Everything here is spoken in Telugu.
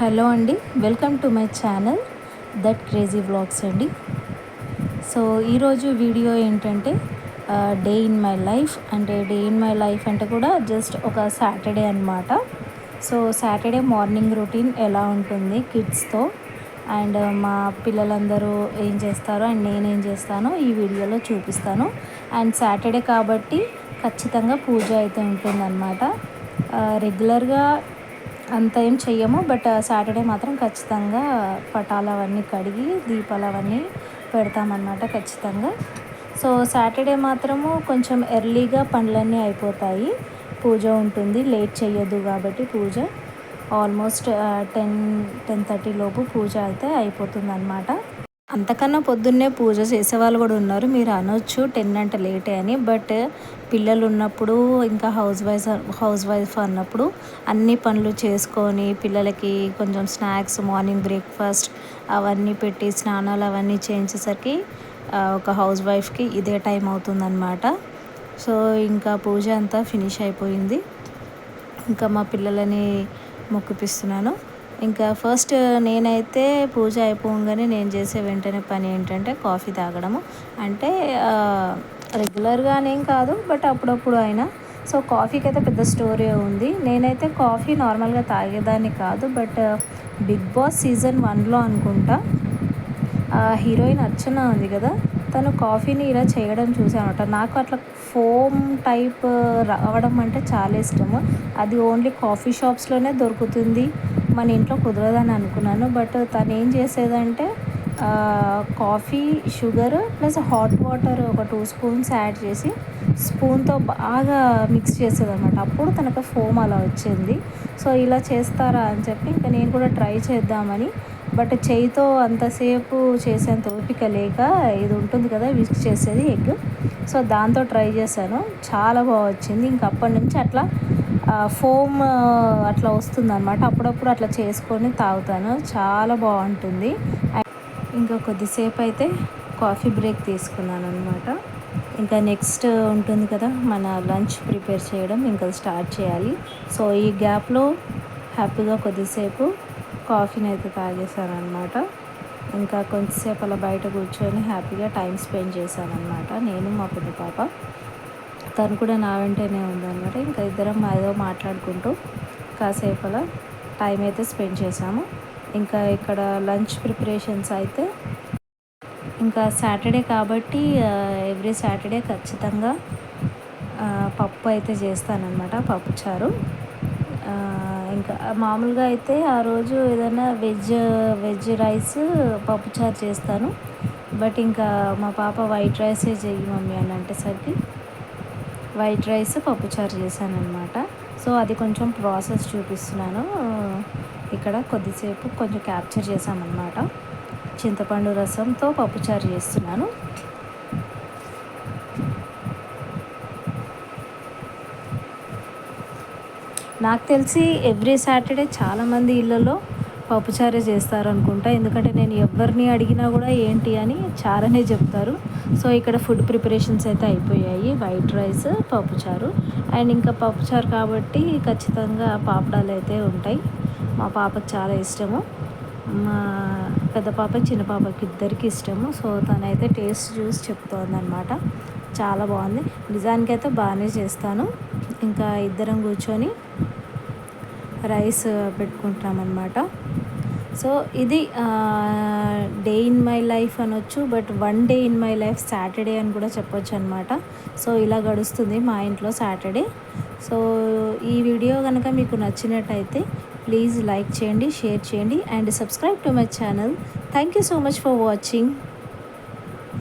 హలో అండి, welcome to my channel that crazy vlogs అండి. సో ఈరోజు వీడియో ఏంటంటే డే ఇన్ మై లైఫ్ అంటే కూడా జస్ట్ ఒక సాటర్డే అనమాట. సో సాటర్డే మార్నింగ్ రొటీన్ ఎలా ఉంటుంది కిడ్స్తో, అండ్ మా పిల్లలందరూ ఏం చేస్తారో అండ్ నేనేం చేస్తానో ఈ వీడియోలో చూపిస్తాను. అండ్ సాటర్డే కాబట్టి ఖచ్చితంగా పూజ అయితే ఉంటుందన్నమాట. రెగ్యులర్గా అంత ఏం చెయ్యము, బట్ సాటర్డే మాత్రం ఖచ్చితంగా పటాలు అవన్నీ కడిగి దీపాలు అవన్నీ పెడతామన్నమాట ఖచ్చితంగా. సో సాటర్డే మాత్రము కొంచెం ఎర్లీగా పనులన్నీ అయిపోతాయి, పూజ ఉంటుంది, లేట్ చేయొద్దు కాబట్టి పూజ ఆల్మోస్ట్ 10-10:30 లోపు పూజ అయితే అయిపోతుంది అన్నమాట. అంతకన్నా పొద్దున్నే పూజ చేసేవాళ్ళు కూడా ఉన్నారు. మీరు అనొచ్చు 10 అంటే లేటే అని, బట్ పిల్లలు ఉన్నప్పుడు ఇంకా హౌస్ వైఫ్ అన్నప్పుడు అన్ని పనులు చేసుకొని పిల్లలకి కొంచెం స్నాక్స్, మార్నింగ్ బ్రేక్ఫాస్ట్ అవన్నీ పెట్టి స్నానాలు అవన్నీ చేయించేసరికి ఒక హౌస్ వైఫ్కి ఇదే టైం అవుతుందన్నమాట. సో ఇంకా పూజ అంతా ఫినిష్ అయిపోయింది. ఇంకా మా పిల్లలని మొక్కిపిస్తున్నాను. ఇంకా ఫస్ట్ నేనైతే పూజ అయిపోగానే నేను చేసే వెంటనే పని ఏంటంటే కాఫీ తాగడము. అంటే రెగ్యులర్గానేం కాదు, బట్ అప్పుడప్పుడు అయినా. సో కాఫీకి అయితే పెద్ద స్టోరీ ఉంది. నేనైతే కాఫీ నార్మల్గా తాగేదాన్ని కాదు, బట్ బిగ్ బాస్ సీజన్ 1లో అనుకుంటా హీరోయిన్ అర్చన ఉంది కదా, తను కాఫీని ఇలా చేయడం చూసానమాట. నాకు అట్లా ఫోమ్ టైప్ రావడం అంటే చాలా ఇష్టము. అది ఓన్లీ కాఫీ షాప్స్లోనే దొరుకుతుంది, మన ఇంట్లో కుదరదని అనుకున్నాను. బట్ తను ఏం చేసేదంటే coffee, sugar plus hot water ఒక 2 స్పూన్స్ యాడ్ చేసి స్పూన్తో బాగా మిక్స్ చేసేదన్నమాట. అప్పుడు తనకు ఫోమ్ అలా వచ్చింది. సో ఇలా చేస్తారా అని చెప్పి ఇంకా నేను కూడా ట్రై చేద్దామని, బట్ చేయితో అంతసేపు చేసేంత ఓపిక లేక ఇది ఉంటుంది కదా విస్క్ చేసేది ఎగ్, సో దాంతో ట్రై చేశాను. చాలా బాగా వచ్చింది. ఇంక అప్పటి నుంచి అట్లా ఫోమ్ అట్లా వస్తుందన్నమాట. అప్పుడప్పుడు అట్లా చేసుకొని తాగుతాను, చాలా బాగుంటుంది. ఇంకా కొద్దిసేపు అయితే కాఫీ బ్రేక్ తీసుకున్నాను అనమాట. ఇంకా నెక్స్ట్ ఉంటుంది కదా మన లంచ్ ప్రిపేర్ చేయడం, ఇంకా స్టార్ట్ చేయాలి. సో ఈ గ్యాప్లో హ్యాపీగా కొద్దిసేపు కాఫీని అయితే తాగేశాను అనమాట. ఇంకా కొంచెంసేపు అలా బయట కూర్చొని హ్యాపీగా టైం స్పెండ్ చేశాను అనమాట. నేను మా పెద్ద పాప, తను కూడా నా వెంటనే ఉందన్నమాట. ఇంకా ఇద్దరం ఏదో మాట్లాడుకుంటూ కాసేపు అలా టైం అయితే స్పెండ్ చేశాము. ఇంకా ఇక్కడ లంచ్ ప్రిపరేషన్స్ అయితే ఇంకా సాటర్డే కాబట్టి ఎవ్రీ సాటర్డే ఖచ్చితంగా పప్పు అయితే చేస్తానన్నమాట, పప్పుచారు. ఇంకా మామూలుగా అయితే ఆ రోజు ఏదైనా వెజ్ రైస్ పప్పుచారు చేస్తాను, బట్ ఇంకా మా పాప వైట్ రైసే చెయ్యి మమ్మీ అని అంటేసరికి వైట్ రైస్ పప్పుచారు చేశాను అనమాట. సో అది కొంచెం ప్రాసెస్ చూపిస్తున్నాను ఇక్కడ. కొద్దిసేపు కొంచెం క్యాప్చర్ చేశామన్నమాట. చింతపండు రసంతో పప్పుచారు చేస్తున్నాను. నాకు తెలిసి ఎవ్రీ సాటర్డే చాలామంది ఇళ్ళలో పప్పుచారే చేస్తారు అనుకుంటా, ఎందుకంటే నేను ఎవరిని అడిగినా కూడా ఏంటి అని చారనే చెప్తారు. సో ఇక్కడ ఫుడ్ ప్రిపరేషన్స్ అయితే అయిపోయాయి, వైట్ రైస్, పప్పుచారు. అండ్ ఇంకా పప్పుచారు కాబట్టి ఖచ్చితంగా పాపడాలు అయితే ఉంటాయి. మా పాపకు చాలా ఇష్టము, మా పెద్ద పాపకి చిన్న పాపకి ఇద్దరికి ఇష్టము. సో తనైతే టేస్ట్ చూసి చెప్తోంది అనమాట, చాలా బాగుంది. నిజానికైతే బాగానే చేస్తాను. ఇంకా ఇద్దరం కూర్చొని రైస్ పెట్టుకుంటామన్నమాట. సో ఇది డే ఇన్ మై లైఫ్ అనొచ్చు, but one day in my life Saturday అని కూడా చెప్పొచ్చు అనమాట. సో ఇలా గడుస్తుంది మా ఇంట్లో సాటర్డే. సో ఈ వీడియో కనుక మీకు నచ్చినట్టయితే ప్లీజ్ లైక్ చేయండి, షేర్ చేయండి, and subscribe to my channel. Thank you so much for watching.